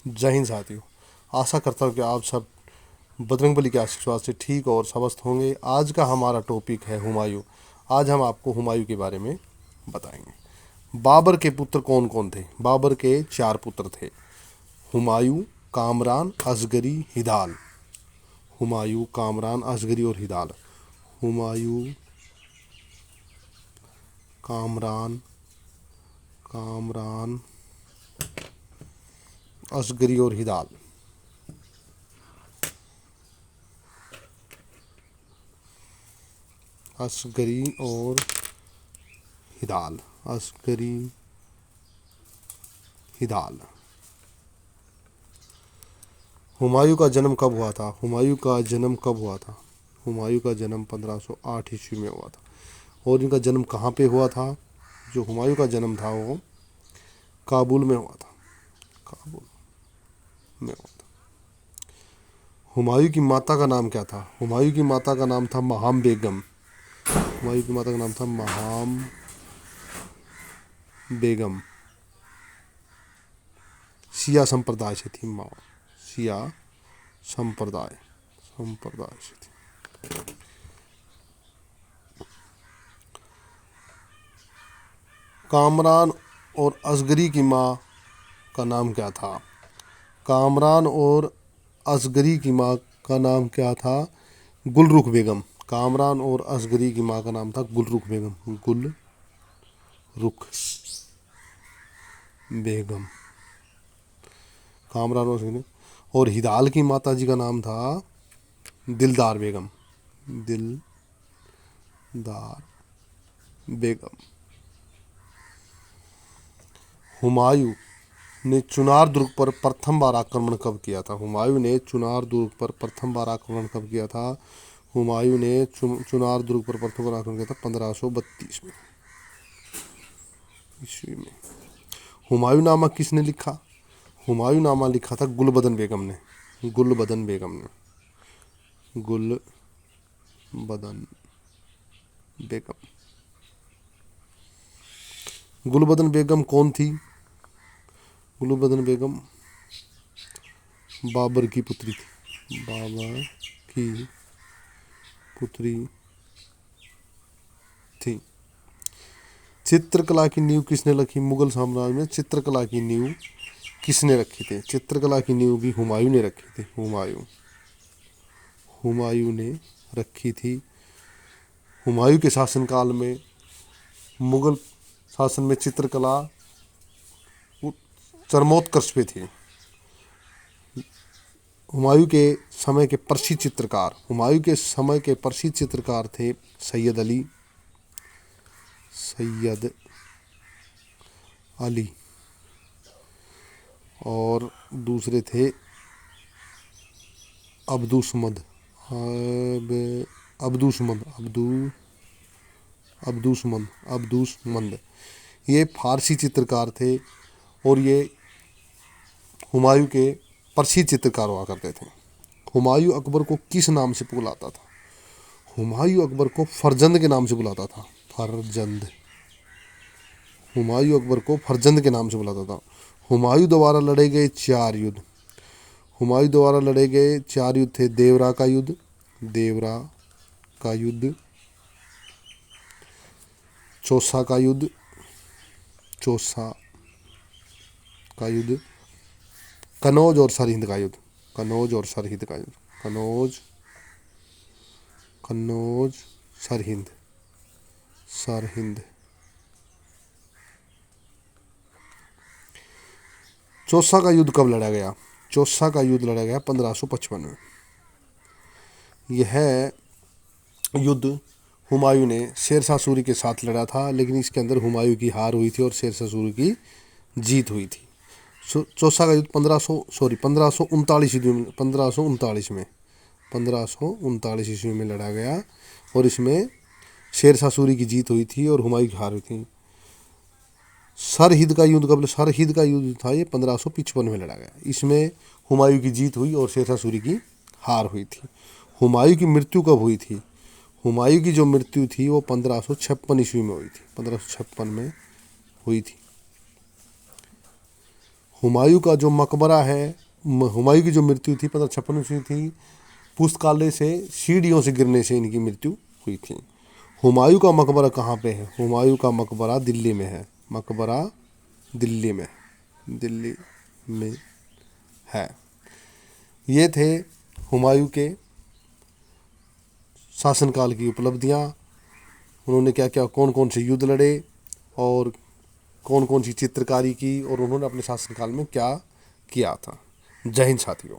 जय हिंद साथियों। आशा करता हूँ कि आप सब बजरंगबली के आशीर्वाद से ठीक और स्वस्थ होंगे। आज का हमारा टॉपिक है हुमायूं। आज हम आपको हुमायूं के बारे में बताएंगे। बाबर के पुत्र कौन कौन थे? बाबर के 4 पुत्र थे: हुमायूं, कामरान, असगरी, हिदाल। हुमायूं, कामरान, असगरी और हिदाल। हुमायूं, कामरान, कामरान, असगरी और हिदाल। असगरी और हिदाल। असगरी, हिदाल। हुमायूं का जन्म कब हुआ था? हुमायूं का जन्म कब हुआ था? हुमायूं का जन्म 1508 ईस्वी में हुआ था। और इनका जन्म कहाँ पे हुआ था? जो हुमायूं का जन्म था वो काबुल में हुआ था। काबुल में हुआ था। हुमायूं की माता का नाम क्या था? हुमायूं की माता का नाम था महाम बेगम। हुमायूं की माता का नाम था महाम बेगम। शिया संप्रदाय से थी माँ। शिया संप्रदाय संप्रदाय से थी। कामरान और असगरी की माँ का नाम क्या था? कामरान और असगरी की माँ का नाम क्या था? गुलरुख बेगम। कामरान और असगरी की माँ का नाम था गुलरुख बेगम। गुलरुख बेगम। कामरान और असगरी। और हिदाल की माता जी का नाम था दिलदार बेगम। दिलदार बेगम। हुमायूं ने चुनार दुर्ग पर प्रथम बार आक्रमण कब किया था? हुमायूं ने चुनार दुर्ग पर प्रथम बार आक्रमण कब किया था? हुमायूं ने चुनार दुर्ग पर प्रथम बार आक्रमण किया था 1532 में ईस्वी में। हुमायूंनामा किसने लिखा? हुमायूंनामा लिखा था गुलबदन बेगम ने। गुलबदन बेगम ने। गुलबदन बेगम। गुलबदन बेगम कौन थी? गुलबदन बेगम बाबर की पुत्री थी। बाबर की पुत्री थी। चित्रकला की नींव किसने रखी? मुगल साम्राज्य में चित्रकला की नींव किसने रखी थी? चित्रकला की नींव भी हुमायूं ने रखी थी। हुमायूं ने रखी थी। हुमायूं के शासनकाल में मुगल शासन में चित्रकला चरमोत्कर्ष पे थी। हुमायूं के समय के प्रसिद्ध चित्रकार थे सैयद अली और दूसरे थे अब्दुसमद। अब्दुसमद। ये फारसी चित्रकार थे और ये हुमायूं के प्रसिद्ध चित्रकार हुआ करते थे। हुमायूं अकबर को किस नाम से बुलाता था? हुमायूं अकबर को फरजंद के नाम से बुलाता था। फरजंद। हुमायूं अकबर को फरजंद के नाम से बुलाता था। हुमायूं द्वारा लड़े गए 4 युद्ध। हुमायूं द्वारा लड़े गए 4 युद्ध थे: देवरा का युद्ध, चौसा का युद्ध, कनौज और सरहिंद का युद्ध। कन्नौज, सरहिंद। चौसा का युद्ध कब लड़ा गया? चौसा का युद्ध लड़ा गया 1555 में। यह युद्ध हुमायूं ने शेरशाह सूरी के साथ लड़ा था, लेकिन इसके अंदर हुमायूं की हार हुई थी और शेरशाह सूरी की जीत हुई थी। चौसा का युद्ध 1539 ईस्वी में 1539 ईस्वी में लड़ा गया और इसमें शेरशाह सूरी की जीत हुई थी और हुमायूं की हार हुई थी। सरहिंद का युद्ध था ये 1555 में लड़ा गया। इसमें हुमायूं की जीत हुई और शेरशाह सूरी की हार हुई थी। हुमायूं की मृत्यु कब हुई थी? हुमायूं की जो मृत्यु थी वो 1556 ईस्वी में हुई थी। 1556 में हुई थी। हुमायूं का जो मकबरा है, हुमायूं की जो मृत्यु थी 1556 में थी, पुस्तकालय से सीढ़ियों से गिरने से इनकी मृत्यु हुई थी। हुमायूं का मकबरा कहाँ पे है? हुमायूं का मकबरा दिल्ली में है। मकबरा दिल्ली में है। ये थे हुमायूं के शासनकाल की उपलब्धियाँ। उन्होंने क्या क्या, कौन कौन से युद्ध लड़े और कौन कौन सी चित्रकारी की, और उन्होंने अपने शासनकाल में क्या किया था। जय हिंद साथियों।